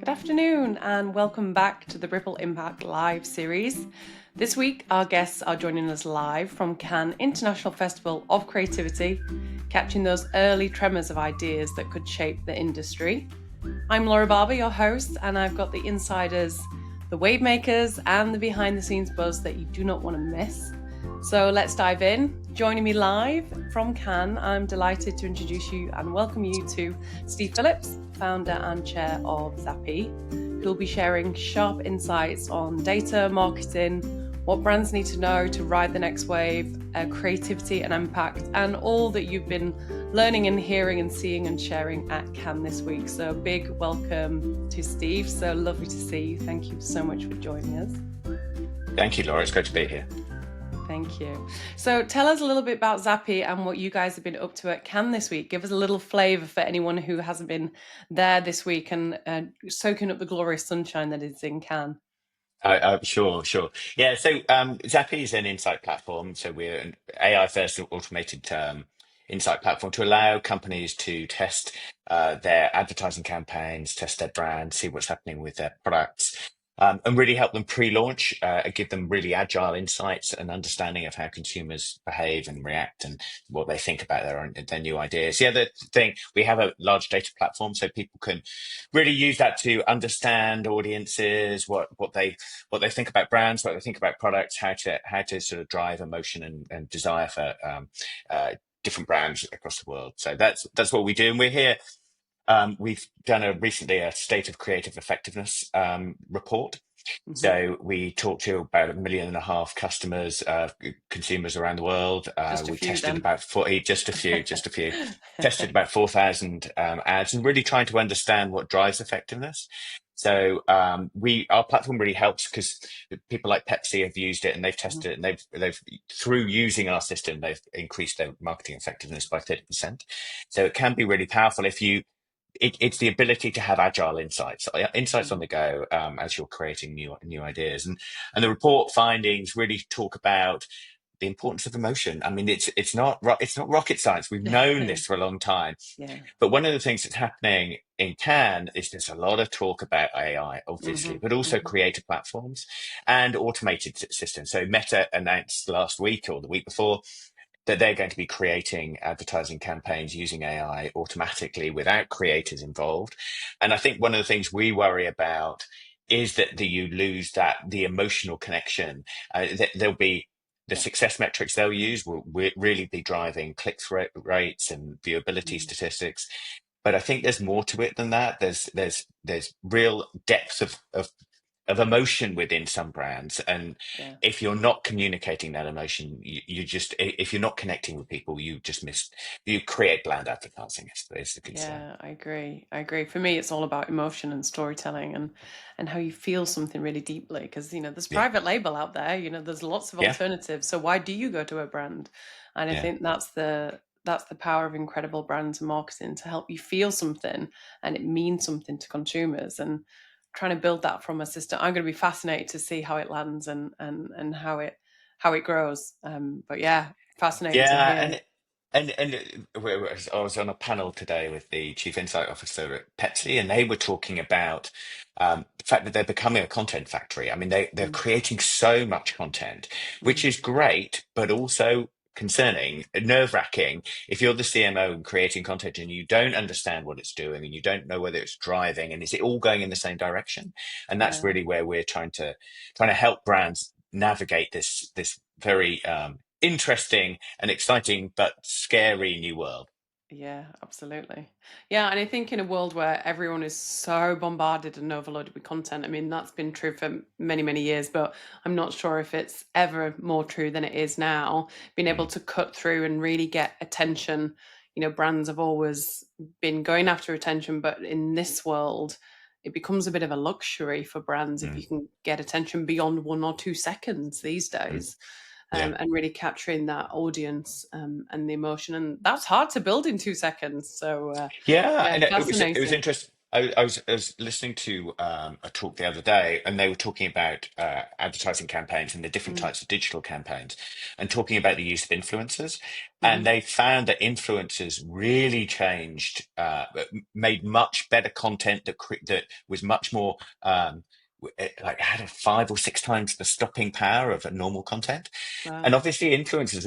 Good afternoon, and welcome back to the Ripple Impact Live series. This week, our guests are joining us live from Cannes International Festival of Creativity, catching those early tremors of ideas that could shape the industry. I'm Laura Barber, your host, and I've got the insiders, the wave makers, and the behind the scenes buzz that you do not want to miss. So let's dive in. Joining me live from Cannes, I'm delighted to introduce you and welcome you to Steve Phillips, founder and chair of Zappi, who'll be sharing sharp insights on data, marketing, what brands need to know to ride the next wave, creativity and impact, and all that you've been learning and hearing and seeing and sharing at Cannes this week. So a big welcome to Steve. So lovely to see you. Thank you so much for joining us. Thank you, Laura. It's great to be here. Thank you. So tell us a little bit about Zappi and what you guys have been up to at Cannes this week. Give us a little flavour for anyone who hasn't been there this week and soaking up the glorious sunshine that is in Cannes. Sure. Yeah, so Zappi is an insight platform. So we're an AI first automated insight platform to allow companies to test their advertising campaigns, test their brand, see what's happening with their products, and really help them pre-launch, give them really agile insights and understanding of how consumers behave and react and what they think about their new ideas. The other thing, we have a large data platform, so people can really use that to understand audiences, what they think about brands, what they think about products, how to sort of drive emotion and desire for different brands across the world. So that's what we do, and we're here. We've done recently a state of creative effectiveness report. Mm-hmm. So we talked to about 1.5 million customers, consumers around the world. We tested about 40, just a few, tested about 4,000 ads, and really trying to understand what drives effectiveness. So our platform really helps because people like Pepsi have used it and they've tested it, and they've through using our system, they've increased their marketing effectiveness by 30%. So it can be really powerful if it's the ability to have agile insights on the go as you're creating new ideas, and the report findings really talk about the importance of emotion. I mean, it's not rocket science. We've known this for a long time. Yeah. But one of the things that's happening in Cannes is there's a lot of talk about AI, obviously, but also creator platforms and automated systems. So Meta announced last week or the week before that they're going to be creating advertising campaigns using AI automatically without creators involved. And I think one of the things we worry about is that you lose the emotional connection. That there'll be the success metrics they'll use will really be driving click-through rates and viewability statistics. But I think there's more to it than that. There's real depth of emotion within some brands, and if you're not communicating that emotion, if you're not connecting with people, you create bland advertising, is the concern. I agree. For me, it's all about emotion and storytelling and how you feel something really deeply, because there's private label out there, there's lots of alternatives, so why do you go to a brand? And I think that's the power of incredible brands and marketing, to help you feel something and it means something to consumers, and trying to build that from a system. I'm going to be fascinated to see how it lands and how it grows. But fascinating to hear. I was on a panel today with the chief insight officer at Pepsi, and they were talking about the fact that they're becoming a content factory. I mean, they're creating so much content, which is great, but also concerning, nerve-wracking if you're the CMO and creating content and you don't understand what it's doing and you don't know whether it's driving and is it all going in the same direction. And that's really where we're trying to help brands navigate this very interesting and exciting but scary new world. Yeah, absolutely. Yeah, and I think in a world where everyone is so bombarded and overloaded with content, I mean, that's been true for many, many years, but I'm not sure if it's ever more true than it is now. Being able to cut through and really get attention. Brands have always been going after attention, but in this world, it becomes a bit of a luxury for brands if you can get attention beyond 1 or 2 seconds these days. And really capturing that audience and the emotion, and that's hard to build in 2 seconds. So And it was fascinating. interesting. I was listening to a talk the other day, and they were talking about advertising campaigns and the different Mm, types of digital campaigns, and talking about the use of influencers. And hmm. they found that influencers really changed, made much better content that was much more like had a 5 or 6 times the stopping power of a normal content. And Wow. obviously, influencers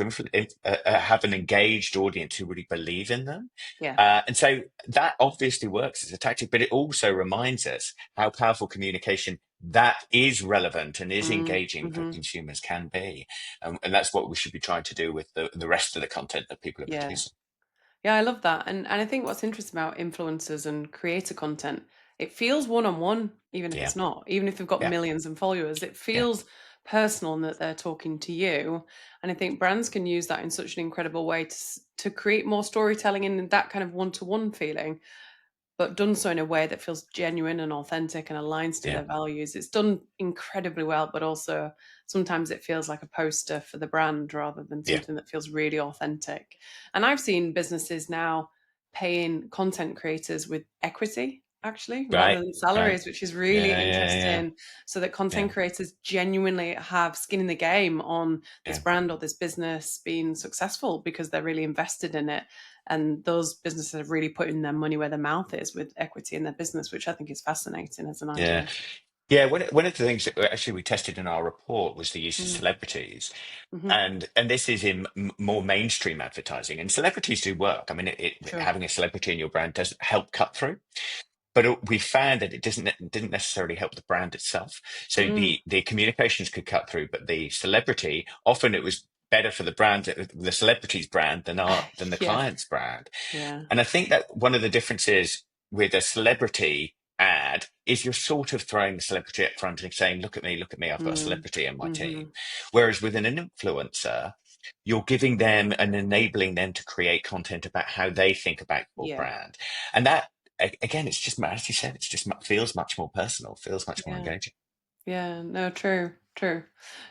have an engaged audience who really believe in them. Yeah. And so that obviously works as a tactic, but it also reminds us how powerful communication that is relevant and is Mm, engaging for hmm. consumers can be. And that's what we should be trying to do with the rest of the content that people are Yeah. producing. Yeah, I love that. And I think what's interesting about influencers and creator content, it feels one-on-one, even if Yeah, it's not. Even if they've got yeah, millions of followers, it yeah, feels personal in that they're talking to you. And I think brands can use that in such an incredible way to create more storytelling in that kind of one-to-one feeling, but done so in a way that feels genuine and authentic and aligns to yeah, their values. It's done incredibly well, but also sometimes it feels like a poster for the brand rather than yeah. something that feels really authentic. And I've seen businesses now paying content creators with equity, actually, rather Right, than right. salaries, which is really Yeah, yeah, yeah, interesting. So that yeah, content creators genuinely have skin in the game on this yeah. brand or this business being successful because they're really invested in it, and those businesses are really putting their money where their mouth is with equity in their business, which I think is fascinating as an Yeah. idea. Yeah, one of the things that actually we tested in our report was the use of Mm, celebrities, hmm. and this is in more mainstream advertising. And celebrities do work. I mean, Sure. having a celebrity in your brand does help cut through, but we found that it didn't necessarily help the brand itself. So Mm. the communications could cut through, but the celebrity often it was better for the brand, the celebrity's brand than the Yeah. client's brand. Yeah. And I think that one of the differences with a celebrity ad is you're sort of throwing the celebrity up front and saying, look at me, I've got a Mm. celebrity in my Hmm. team. Whereas with an influencer, you're giving them and enabling them to create content about how they think about your Yeah. brand. And that, again, it's just, as you said, it's just feels much more personal, feels much more Yeah. engaging. Yeah. No, true. True.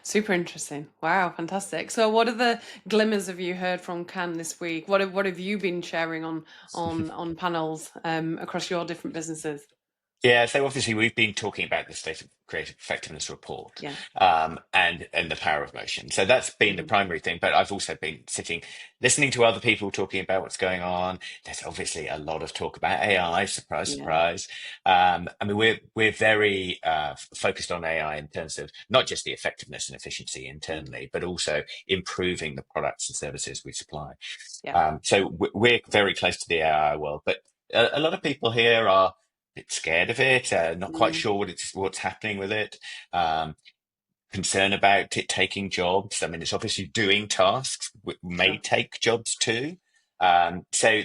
Super interesting. Wow, fantastic. So what are the glimmers have you heard from Cannes this week? What have you been sharing on panels across your different businesses? Yeah, so obviously we've been talking about the State of Creative Effectiveness report, Yeah. and the power of motion. So that's been the Hmm. primary thing. But I've also been sitting, listening to other people talking about what's going on. There's obviously a lot of talk about AI. Surprise, Yeah. surprise. I mean, we're very focused on AI in terms of not just the effectiveness and efficiency Mm. internally, but also improving the products and services we supply. Yeah. So we're very close to the AI world, but a lot of people here are bit scared of it, not quite Mm. sure what's happening with it, um, concern about it taking jobs. I mean, it's obviously doing tasks, may Sure. take jobs too. So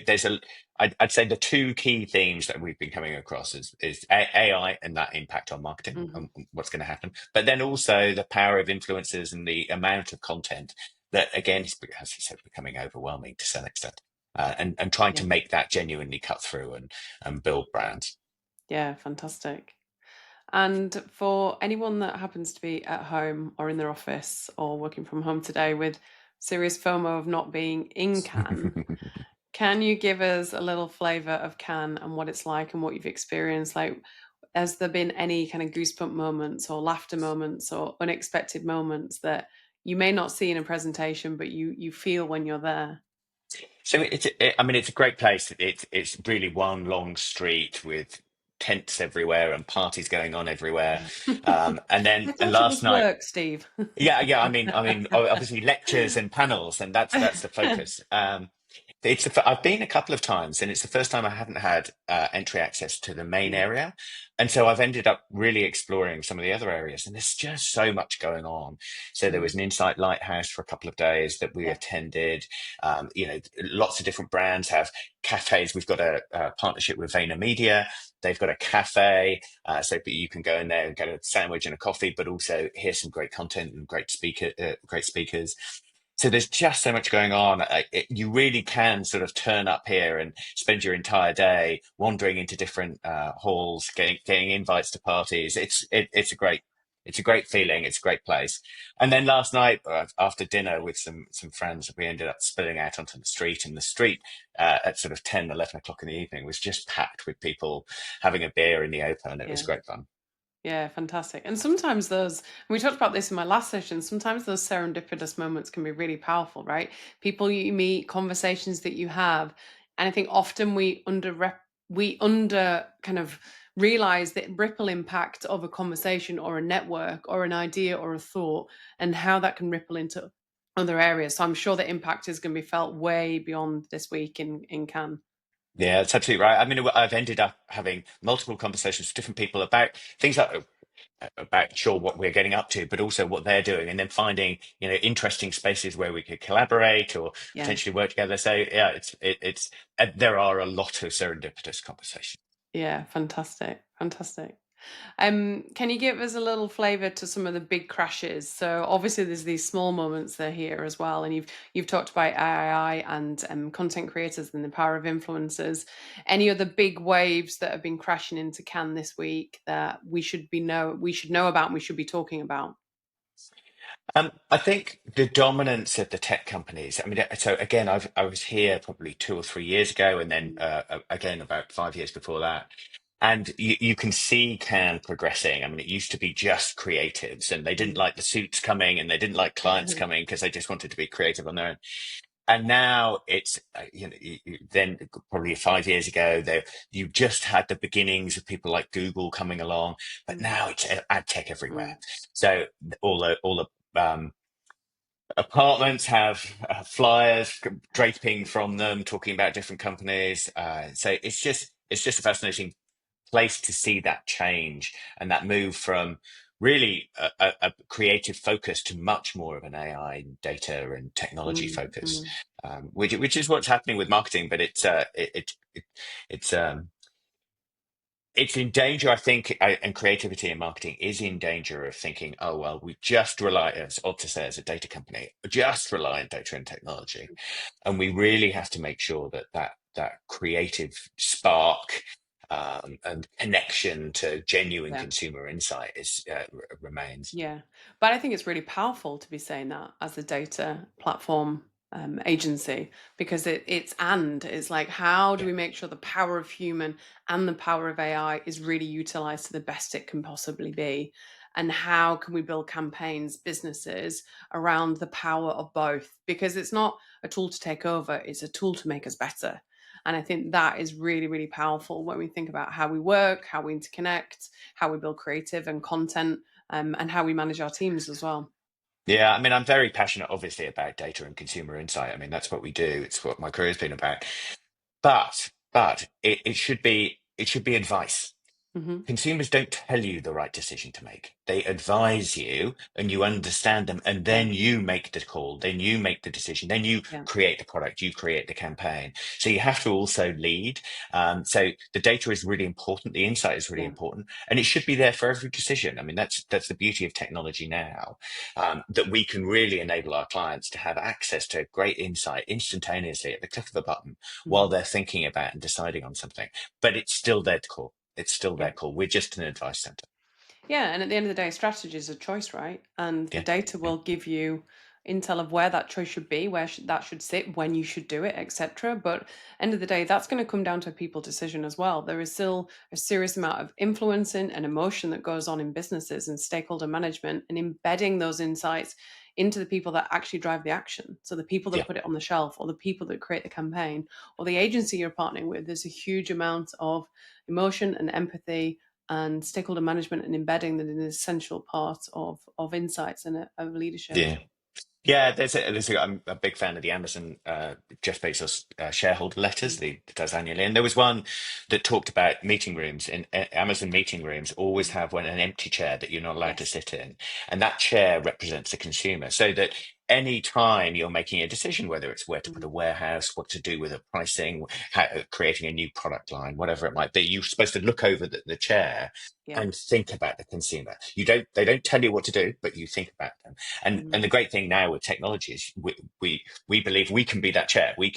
I'd say the two key themes that we've been coming across is AI and that impact on marketing Hmm. and what's going to happen, but then also the power of influencers and the amount of content that, again, is, as you said, becoming overwhelming to some extent. And trying Yeah. to make that genuinely cut through and build brands. Yeah, fantastic. And for anyone that happens to be at home or in their office or working from home today with serious FOMO of not being in Cannes, can you give us a little flavor of Cannes and what it's like and what you've experienced? Like, has there been any kind of goosebump moments or laughter moments or unexpected moments that you may not see in a presentation, but you feel when you're there? So I mean, it's a great place. It's really one long street with tents everywhere and parties going on everywhere. I And thought it last was night, work, Steve. yeah, yeah. I mean, obviously lectures and panels, and that's the focus. I've been a couple of times, and it's the first time I haven't had entry access to the main Mm, area, and so I've ended up really exploring some of the other areas. And there's just so much going on. So there mm, was an Insight Lighthouse for a couple of days that we yeah. attended. Lots of different brands have cafes. We've got a partnership with VaynerMedia. They've got a cafe, so that you can go in there and get a sandwich and a coffee, but also hear some great content and great speakers. So there's just so much going on. You really can sort of turn up here and spend your entire day wandering into different halls, getting invites to parties. It's a great. It's a great feeling. It's a great place. And then last night, after dinner with some friends, we ended up spilling out onto the street. And the street at sort of 10, 11 o'clock in the evening was just packed with people having a beer in the open. It was Yeah. great fun. Yeah, fantastic. And sometimes those, we talked about this in my last session, sometimes those serendipitous moments can be really powerful, right? People you meet, conversations that you have. And I think often we under kind of realize the ripple impact of a conversation or a network or an idea or a thought and how that can ripple into other areas. So I'm sure the impact is going to be felt way beyond this week in Cannes. Yeah, that's absolutely right. I mean, I've ended up having multiple conversations with different people about things like about sure what we're getting up to, but also what they're doing, and then finding interesting spaces where we could collaborate or Yeah. potentially work together. So yeah, it's there are a lot of serendipitous conversations. Yeah, fantastic. Fantastic. Can you give us a little flavor to some of the big crashes? So obviously there's these small moments that are here as well, and you've talked about AI and content creators and the power of influencers. Any other big waves that have been crashing into Cannes this week that we should know about and we should be talking about? I think the dominance of the tech companies. I mean, so again, I was here probably 2 or 3 years ago, and then Mm, again about 5 years before that. And you can see Can progressing. I mean, it used to be just creatives, and they didn't mm. like the suits coming, and they didn't like clients coming because they just wanted to be creative on their own. And now it's then probably 5 years ago there you just had the beginnings of people like Google coming along, but Mm, now it's ad tech everywhere. mm, So all the apartments have flyers draping from them talking about different companies. So it's just a fascinating place to see that change and that move from really a creative focus to much more of an AI data and technology mm, focus, mm. which is what's happening with marketing. But it's it's in danger, I think, and creativity and marketing is in danger of thinking, oh, well, we just rely, as Opta says, a data company, just rely on data and technology. And we really have to make sure that creative spark and connection to genuine Yeah. consumer insight remains. Yeah, but I think it's really powerful to be saying that as a data platform agency because it's like how do Yeah, we make sure the power of human and the power of AI is really utilized to the best it can possibly be, and how can we build campaigns, businesses around the power of both because it's not a tool to take over, it's a tool to make us better. And I think that is really, really powerful when we think about how we work, how we interconnect, how we build creative and content and how we manage our teams as well. yeah. I mean, I'm very passionate, obviously, about data and consumer insight. I mean, that's what we do. It's what my career's been about. But it should be advice. Hmm. Consumers don't tell you the right decision to make. They advise you and you understand them, and Yeah, then you make the call, then you make the decision, then you yeah, create the product, you create the campaign. So you have to also lead. So the data is really important, the insight is really yeah, important, and it should be there for every decision. I mean, that's the beauty of technology now, that we can really enable our clients to have access to great insight instantaneously at the click of a button while mhm, they're thinking about and deciding on something. But it's still their call. It's still yeah. their call. We're just an advice center. Yeah, and at the end of the day, strategy is a choice, right? And the Yeah, data yeah, will give you intel of where that choice should be, that should sit, when you should do it, etc. But end of the day, that's going to come down to a people decision as well. There is still a serious amount of influencing and emotion that goes on in businesses and stakeholder management, and embedding those insights into the people that actually drive the action. So the people that yeah, put it on the shelf, or the people that create the campaign, or the agency you're partnering with. There's a huge amount of emotion and empathy and stakeholder management and embedding that in an essential part of insights and of leadership. yeah. Yeah, I'm a big fan of the Amazon Jeff Bezos shareholder letters Mm, that he does annually, and there was one that talked about meeting rooms. And Amazon meeting rooms always mm. have an empty chair that you're not allowed to Yes. sit in, and that chair represents the consumer. So that any time you're making a decision, whether it's where to put Mm, a warehouse, what to do with a pricing, creating a new product line, whatever it might be, you're supposed to look over the chair yeah. and think about the consumer. They don't tell you what to do, but you think about them. And Mm, the great thing now with technology is we believe we can be that chair. You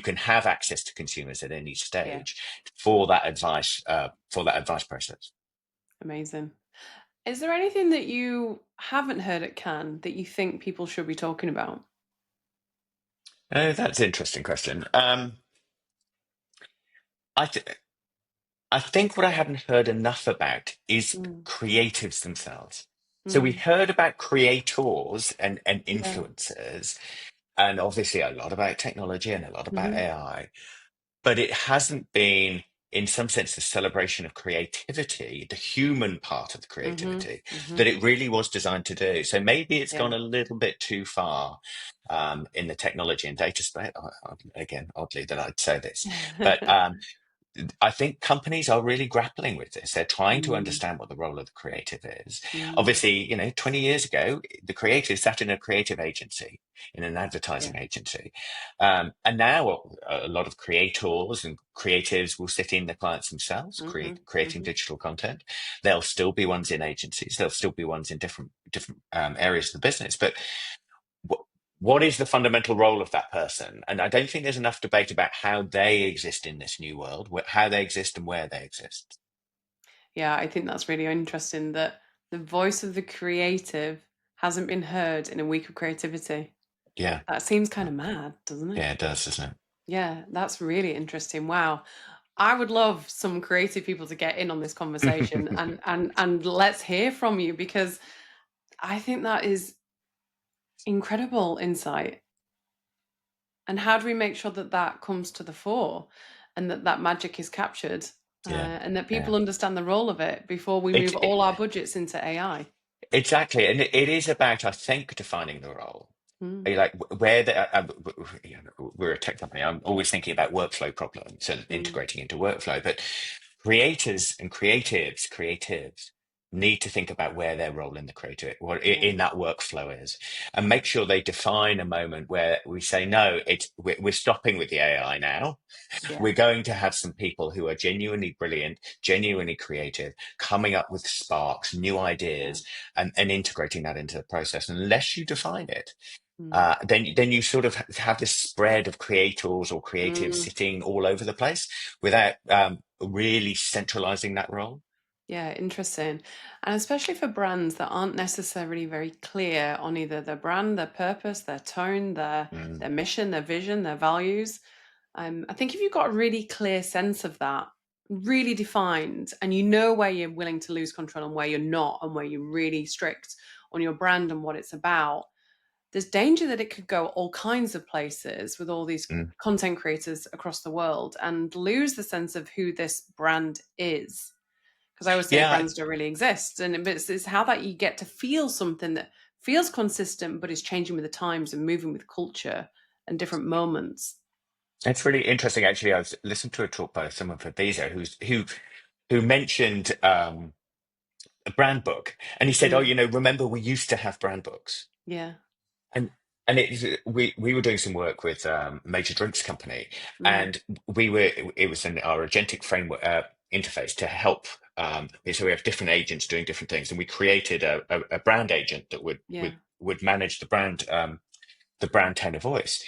can have access to consumers at any yeah. stage for that advice process. Amazing. Is there anything that you haven't heard at Cannes that you think people should be talking about? Oh, that's an interesting question. I th I think what I haven't heard enough about is Mm, creatives themselves. So we mm, heard about creators and yeah. influencers, and obviously a lot about technology and a lot about Hmm. AI. But it hasn't been, in some sense, the celebration of creativity, the human part of the Hmm. creativity Hmm. that it really was designed to do. So maybe it's gone Yeah. a little bit too far in the technology and data space. Again, oddly that I'd say this, but I think companies are really grappling with this. They're trying to Mm, understand what the role of the creative is. mm, Obviously, 20 years ago, the creative sat in a creative agency, in an yeah. advertising agency. And now a lot of creators and creatives will sit in the clients themselves, Hmm. creating Hmm. digital content. There'll still be ones in agencies. There'll still be ones in different areas of the business. But what what is the fundamental role of that person? And I don't think there's enough debate about how they exist in this new world, how they exist and where they exist. Yeah, I think that's really interesting that the voice of the creative hasn't been heard in a week of creativity. Yeah, That seems kind of mad, doesn't it? yeah, it does, doesn't Yeah, that's really interesting. Wow. I would love some creative people to get in on this conversation it? and let's hear from you because I think that is incredible insight. And how do we make sure that that comes to the fore and that that magic is captured Yeah, and that yeah. people understand the role of it before we It, move all it our budgets into AI? exactly, and it is about, I think, defining the role. Mm, Like where we're a tech company. I'm always thinking about workflow problems and mm, integrating into workflow. But creators and creatives need to think about where their role in the creative, yeah, in that workflow is, and make sure they define a moment where we say, no, we're stopping with the AI now. yeah, We're going to have some people who are genuinely brilliant, genuinely creative, coming up with sparks, new yeah. ideas, and integrating that into the process. Unless you define it, Mm, then you sort of have this spread of creators or creatives mm. sitting all over the place without really centralizing that role. Yeah, interesting. And especially for brands that aren't necessarily very clear on either their brand, their purpose, their tone, their Mm, mission, their vision, their values. I think if you've got a really clear sense of that, really defined, and you know where you're willing to lose control and where you're not, and where you're really strict on your brand and what it's about, there's danger that it could go all kinds of places with all these mm. content creators across the world and lose the sense of who this brand is. Because I always say Yeah, brands don't really exist, and it's how that you get to feel something that feels consistent but is changing with the times and moving with culture and different moments. it's really interesting. Actually, I was listened to a talk by someone for Visa who mentioned a brand book, and he said, "Oh, Mm, remember we used to have brand books." yeah. And we were doing some work with a major drinks company, Mm, and it was in our agentic framework interface to help. So we have different agents doing different things, and we created a brand agent that would yeah. would would manage the brand tone of voice.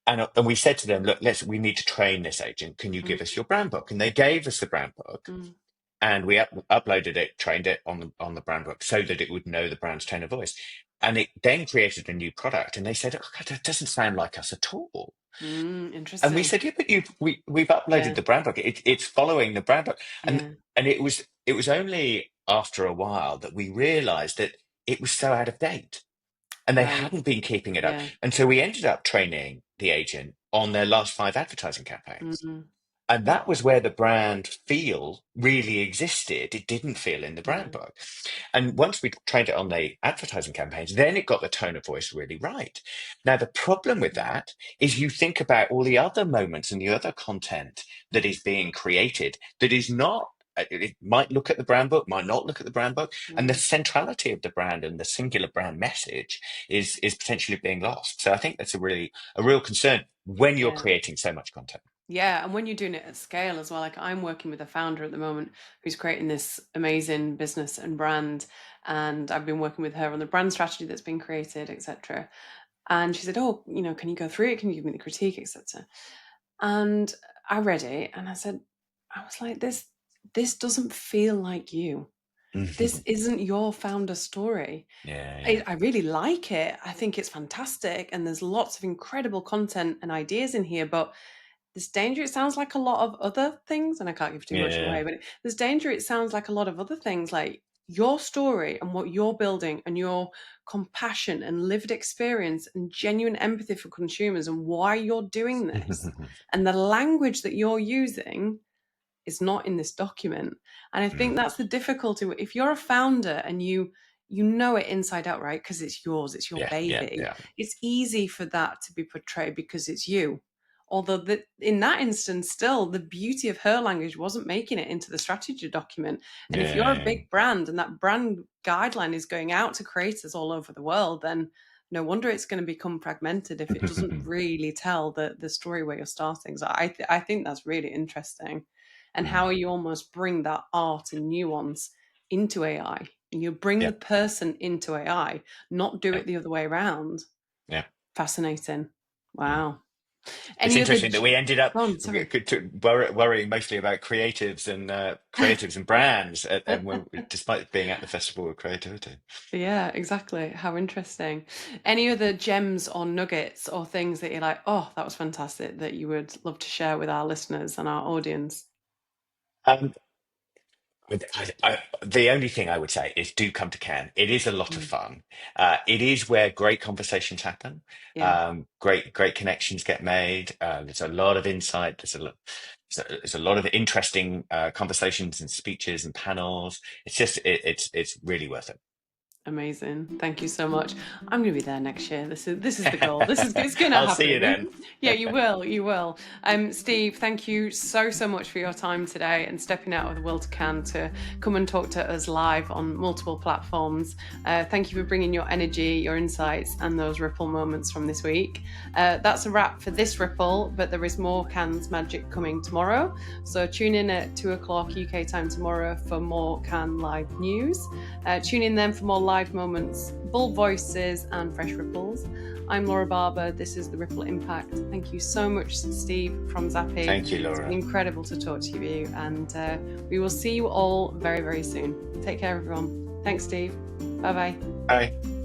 And we said to them, look, we need to train this agent. Can you give us Mm, your brand book? And they gave us the brand book, mm, and we uploaded it, trained it on the brand book so that it would know the brand's tone of voice. And it then created a new product. And they said, "Oh, God, that doesn't sound like us at all." And we interesting. said, "Yeah, but we've uploaded Yeah, the brand book. It's following the brand book." And yeah. and it was only after a while that we realised that it was so out of date, and they Right. hadn't been keeping it up. Yeah. And so we ended up training the agent on their last five advertising campaigns. Mm, And that was where the brand feel really existed. It didn't feel in the brand yeah. book. And once we trained it on the advertising campaigns, then it got the tone of voice really right. Now, the problem with Mm, that is you think about all the other moments and the other content that is being created that is not. It might look at the brand book, might not look at the brand book, and the mm, centrality of the brand and the singular brand message is potentially being lost. So I think that's a real concern when you're yeah. creating so much content. Yeah, and when you're doing it at scale as well, like I'm working with a founder at the moment who's creating this amazing business and brand, and I've been working with her on the brand strategy that's been created, etc. And she said, "Oh, can you go through it? Can you give me the critique, etc." And I read it, and I said, I was like, "This doesn't feel like you." this isn't your founder story. Yeah, I really like it. I think it's fantastic. And there's lots of incredible content and ideas in here, but there's danger. It sounds like a lot of other things, and I can't give too much yeah. away, but there's danger. It sounds like a lot of other things, like your story and what you're building and your compassion and lived experience and genuine empathy for consumers and why you're doing this and the language that you're using is not in this document. And I think that's the difficulty. If you're a founder and you know it inside out, right? Because it's yours, it's your baby. Yeah. It's easy for that to be portrayed because it's you. Although in that instance, still the beauty of her language wasn't making it into the strategy document. And if you're a Yeah. big brand and that brand guideline is going out to creators all over the world, then no wonder it's going to become fragmented if it doesn't really tell the story where you're starting. So I think that's really interesting. And how you almost bring that art and nuance into AI. You bring Yeah. the person into AI, not do Yeah. it the other way around. Yeah. Fascinating. Mm. Wow. It's Any other? interesting that we ended up Sorry. worrying mostly about creatives and brands, despite being at the Festival of Creativity. Yeah, exactly. How interesting. Any other gems or nuggets or things that you're like, oh, that was fantastic, that you would love to share with our listeners and our audience? Um, the only thing I would say is do come to Cannes. It is a lot of Mm. fun. It is where great conversations happen. Yeah, Great connections get made. There's a lot of insight. There's a lot of interesting conversations and speeches and panels. It's really worth amazing. Thank you so much. I'm going to be there next year. This is the goal. It's going to I'll see you then. happen. Yeah, you will. You will. Steve, thank you so much for your time today and stepping out of the world to Cannes to come and talk to us live on multiple platforms. Thank you for bringing your energy, your insights, and those Ripple moments from this week. That's a wrap for this Ripple, but there is more Cannes magic coming tomorrow. So tune in at 2:00 UK time tomorrow for more Cannes live news. Tune in then for more live moments, bold voices, and fresh ripples. I'm Laura Barber. This is the Ripple Impact. Thank you so much, Steve from Zappi. Thank you, Laura. It's been incredible to talk to you, and we will see you all very, very soon. Take care, everyone. Thanks, Steve. Bye-bye. Bye.